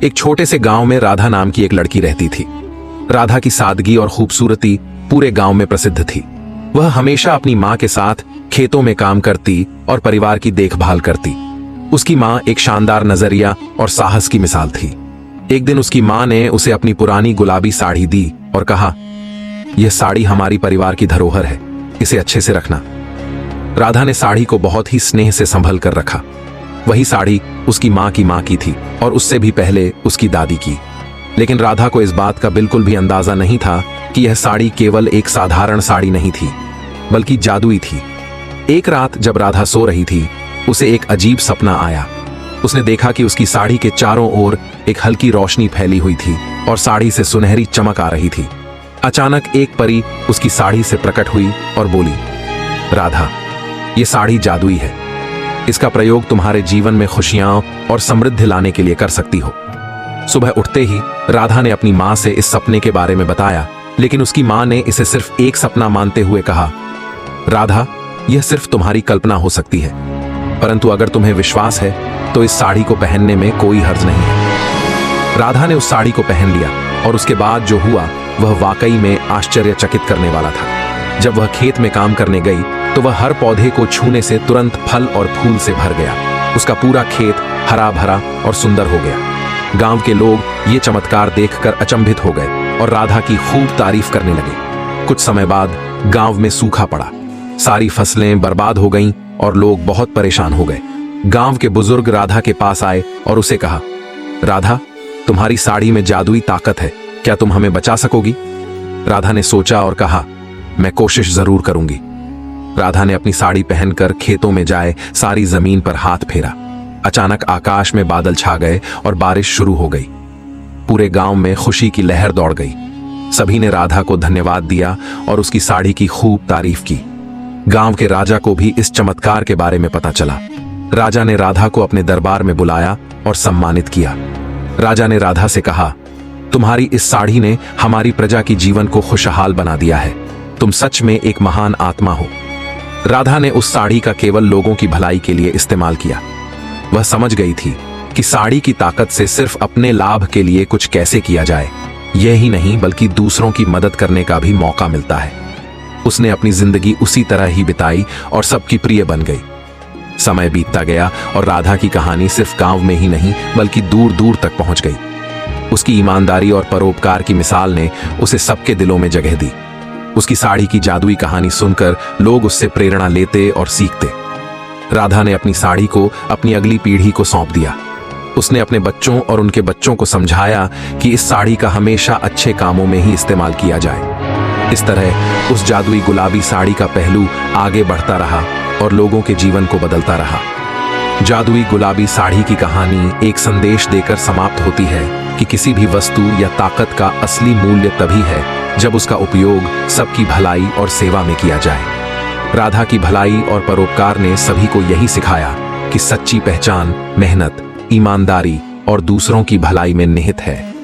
एक छोटे से गांव में राधा नाम की एक लड़की रहती थी। राधा की सादगी और खूबसूरती पूरे गांव में प्रसिद्ध थी। वह हमेशा अपनी मां के साथ खेतों में काम करती और परिवार की देखभाल करती। उसकी मां एक शानदार नजरिया और साहस की मिसाल थी। एक दिन उसकी मां ने उसे अपनी पुरानी गुलाबी साड़ी दी और कहा, यह साड़ी हमारी परिवार की धरोहर है, इसे अच्छे से रखना। राधा ने साड़ी को बहुत ही स्नेह से संभल कर रखा। वही साड़ी उसकी मां की थी और उससे भी पहले उसकी दादी की। लेकिन राधा को इस बात का बिल्कुल भी अंदाजा नहीं था कि यह साड़ी केवल एक साधारण साड़ी नहीं थी, बल्कि जादुई थी। एक रात जब राधा सो रही थी, उसे एक अजीब सपना आया। उसने देखा कि उसकी साड़ी के चारों ओर एक हल्की रोशनी फैली हुई थी और साड़ी से सुनहरी चमक आ रही थी। अचानक एक परी उसकी साड़ी से प्रकट हुई और बोली, राधा, ये साड़ी जादुई है। इसका प्रयोग तुम्हारे जीवन में खुशियां और समृद्धि लाने के लिए कर सकती हो। सुबह उठते ही राधा ने अपनी मां से इस सपने के बारे में बताया, लेकिन उसकी मां ने इसे सिर्फ एक सपना मानते हुए कहा, राधा, यह सिर्फ तुम्हारी कल्पना हो सकती है, परंतु अगर तुम्हें विश्वास है तो इस साड़ी को पहनने में कोई हर्ज नहीं है। राधा ने उस साड़ी को पहन लिया और उसके बाद जो हुआ वह वाकई में आश्चर्यचकित करने वाला था। जब वह खेत में काम करने गई तो वह हर पौधे को छूने से तुरंत फल और फूल से भर गया। उसका पूरा खेत हरा भरा और सुंदर हो गया। गांव के लोग ये चमत्कार देखकर अचंभित हो गए और राधा की खूब तारीफ करने लगे। कुछ समय बाद गांव में सूखा पड़ा, सारी फसलें बर्बाद हो गईं और लोग बहुत परेशान हो गए। गांव के बुजुर्ग राधा के पास आए और उसे कहा, राधा, तुम्हारी साड़ी में जादुई ताकत है, क्या तुम हमें बचा सकोगी? राधा ने सोचा और कहा, मैं कोशिश जरूर करूंगी। राधा ने अपनी साड़ी पहनकर खेतों में जाए सारी जमीन पर हाथ फेरा। अचानक आकाश में बादल छा गए और बारिश शुरू हो गई। पूरे गांव में खुशी की लहर दौड़ गई। सभी ने राधा को धन्यवाद दिया और उसकी साड़ी की खूब तारीफ की। गांव के राजा को भी इस चमत्कार के बारे में पता चला। राजा ने राधा को अपने दरबार में बुलाया और सम्मानित किया। राजा ने राधा से कहा, तुम्हारी इस साड़ी ने हमारी प्रजा की जीवन को खुशहाल बना दिया है। तुम सच में एक महान आत्मा हो। राधा ने उस साड़ी का केवल लोगों की भलाई के लिए इस्तेमाल किया। वह समझ गई थी कि साड़ी की ताकत से सिर्फ अपने लाभ के लिए कुछ कैसे किया जाए, यही नहीं बल्कि दूसरों की मदद करने का भी मौका मिलता है। उसने अपनी जिंदगी उसी तरह ही बिताई और सबकी प्रिय बन गई। समय बीतता गया और राधा की कहानी सिर्फ गांव में ही नहीं बल्कि दूर दूर तक पहुंच गई। उसकी ईमानदारी और परोपकार की मिसाल ने उसे सबके दिलों में जगह दी। उसकी साड़ी की जादुई कहानी सुनकर लोग उससे प्रेरणा लेते और सीखते। राधा ने अपनी साड़ी को अपनी अगली पीढ़ी को सौंप दिया। उसने अपने बच्चों और उनके बच्चों को समझाया कि इस साड़ी का हमेशा अच्छे कामों में ही इस्तेमाल किया जाए। इस तरह उस जादुई गुलाबी साड़ी का पहलू आगे बढ़ता रहा और लोगों के जीवन को बदलता रहा। जादुई गुलाबी साड़ी की कहानी एक संदेश देकर समाप्त होती है कि किसी भी वस्तु या ताकत का असली मूल्य तभी है जब उसका उपयोग सबकी भलाई और सेवा में किया जाए। राधा की भलाई और परोपकार ने सभी को यही सिखाया कि सच्ची पहचान मेहनत, ईमानदारी और दूसरों की भलाई में निहित है।